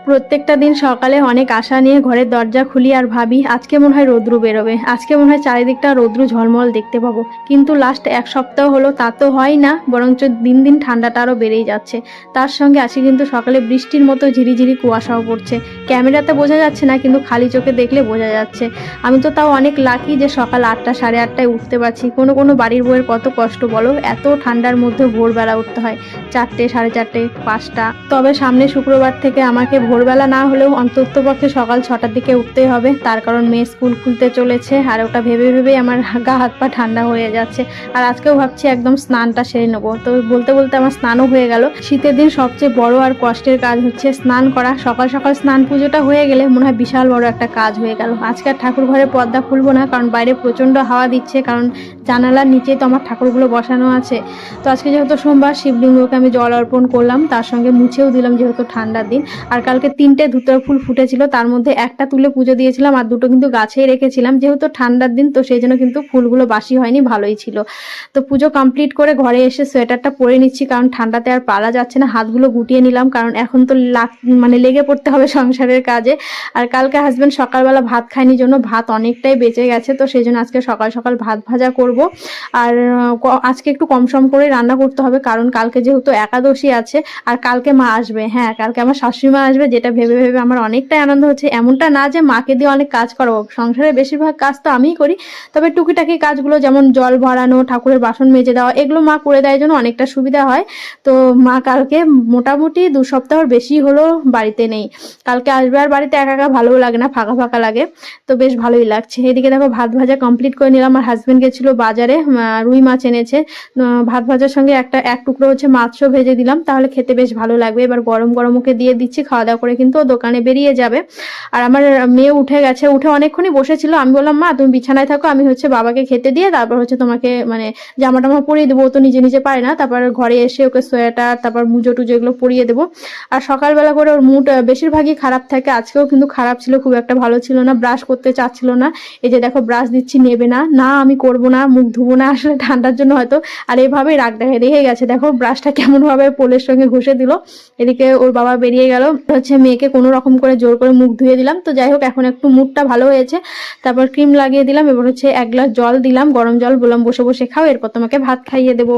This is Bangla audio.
প্রত্যেকটা দিন সকালে অনেক আশা নিয়ে ঘরের দরজা খুলি আর ভাবি আজকে মনে হয় রৌদ্র বেরোবে, আজকে মনে হয় চারিদিকটা রৌদ্র ঝলমল দেখতে পাবো। কিন্তু লাস্ট এক সপ্তাহ হলো তা তো হয় না, বরঞ্চ দিন দিন ঠান্ডাটা আরও বেড়েই যাচ্ছে। তার সঙ্গে আজকে কিন্তু সকালে বৃষ্টির মতো ঝিরিঝিরি কুয়াশাও পড়ছে। ক্যামেরাতে বোঝা যাচ্ছে না, কিন্তু খালি চোখে দেখলে বোঝা যাচ্ছে। আমি তো তাও অনেক লাকি যে সকাল 8টা সাড়ে 8টায় উঠতে পারছি। কোনো কোনো বাড়ির বউয়ের কত কষ্ট বলো, এত ঠান্ডার মধ্যে ভোরবেলা উঠতে হয়, 4টে সাড়ে 4টে 5টা। তবে সামনে শুক্রবার থেকে আমাকে ভোরবেলা না হলেও অন্ততপক্ষে সকাল 6টার দিকে উঠতেই হবে, তার কারণ মেয়ে স্কুল খুলতে চলেছে। আর ওটা ভেবে ভেবেই আমার গা হাত পা ঠান্ডা হয়ে যাচ্ছে। আর আজকেও ভাবছি একদম স্নানটা সেরে নেবো। তো বলতে বলতে আমার স্নানও হয়ে গেল। শীতের দিন সবচেয়ে বড় আর কষ্টের কাজ হচ্ছে স্নান করা। সকাল সকাল স্নান পুজোটা হয়ে গেলে মনে হয় বিশাল বড় একটা কাজ হয়ে গেল। আজকে আর ঠাকুর ঘরে পর্দা খুলবো না, কারণ বাইরে প্রচণ্ড হাওয়া দিচ্ছে, কারণ জানালার নিচেই তো আমার ঠাকুরগুলো বসানো আছে। তো আজকে যেহেতু সোমবার, শিবলিঙ্গকে আমি জল অর্পণ করলাম, তার সঙ্গে মুছেও দিলাম যেহেতু ঠান্ডার দিন। আর কালকে 3টে ধুতরা ফুল ফুটেছিল, তার মধ্যে একটা তুলে পুজো দিয়েছিলাম আর দুটো কিন্তু গাছেই রেখেছিলাম। যেহেতু ঠান্ডার দিন তো সেই জন্য কিন্তু ফুলগুলো বাসি হয়নি, ভালোই ছিল। তো পুজো কমপ্লিট করে ঘরে এসে সোয়েটারটা পরে নিচ্ছি, কারণ ঠান্ডাতে আর পারা যাচ্ছে না। হাতগুলো গুটিয়ে নিলাম, কারণ এখন তো লেগে পড়তে হবে সংসারের কাজে। আর কালকে হাজব্যান্ড সকালবেলা ভাত খায়নি জন্য ভাত অনেকটাই বেঁচে গেছে, তো সেই জন্য আজকে সকাল সকাল ভাত ভাজা করব। আর আজকে একটু কম সম করে রান্না করতে হবে, কারণ কালকে যেহেতু একাদশী আছে। আর কালকে মা আসবে, হ্যাঁ কালকে আমার শাশুড়ি মা আসবে, যেটা ভেবে ভেবে আমার অনেকটাই আনন্দ হচ্ছে। এমনটা না যে মাকে দিয়ে অনেক কাজ করাবো, সংসারের বেশিরভাগ কাজ তো আমিই করি। তবে টুকিটাকি কাজগুলো যেমন জল ভরানো, ঠাকুরের বাসন মেজে দেওয়া, এগুলো মা করে দেয় জন্য অনেকটা সুবিধা হয়। তো মা কালকে মোটামুটি 2 সপ্তাহর বেশি হলো বাড়িতে নেই। কালকে আসবে, আর বাড়িতে একা একা ভালোও লাগে না, ফাঁকা ফাঁকা লাগে। তো বেশ ভালোই লাগছে। এদিকে দেখো ভাত ভাজা কমপ্লিট করে নিলাম। আর হাজবেন্ড গেছিল বাজারে, রুই মাছ এনেছে। ভাত ভাজার সঙ্গে এক টুকরো হচ্ছে মাছও ভেজে দিলাম, তাহলে খেতে বেশ ভালো লাগবে। এবার গরম গরম ওকে দিয়ে দিচ্ছি, খাওয়া দাওয়া করে কিন্তু ও দোকানে বেরিয়ে যাবে। আর আমার মেয়ে উঠে গেছে, উঠে অনেকক্ষণই বসেছিল। আমি বললাম মা তুমি বিছানায় থাকো, আমি হচ্ছে বাবাকে খেতে দিয়ে তারপর হচ্ছে তোমাকে জামা টামা পরিয়ে দেবো। ও তো নিজে নিজে পারে না। তারপর ঘরে এসে ওকে সোয়েটার, তারপর মুজো টুজো এগুলো পরিয়ে দেবো। আর সকালবেলা করে ওর মুড বেশিরভাগই খারাপ থাকে, আজকেও কিন্তু খারাপ ছিল, খুব একটা ভালো ছিল না। ব্রাশ করতে চাচ্ছিল না। এই যে দেখো ব্রাশ দিচ্ছি, নেবে না, না আমি করবো না, মুখ ধুবো না, আসলে ঠান্ডার জন্য হয়তো। আর এইভাবেই রাগ দেখে গেছে, দেখো ব্রাশটা কেমন ভাবে পোলের সঙ্গে ঘষে দিল। এদিকে ওর বাবা বেরিয়ে গেল, হচ্ছে মেয়েকে কোনো রকম করে জোর করে মুখ ধুয়ে দিলাম। তো যাই হোক এখন একটু মুখটা ভালো হয়েছে। তারপর ক্রিম লাগিয়ে দিলাম। এবার হচ্ছে 1 গ্লাস জল দিলাম, গরম জল, বললাম বসে বসে খাও, এরপর তোমাকে ভাত খাইয়ে দেবো।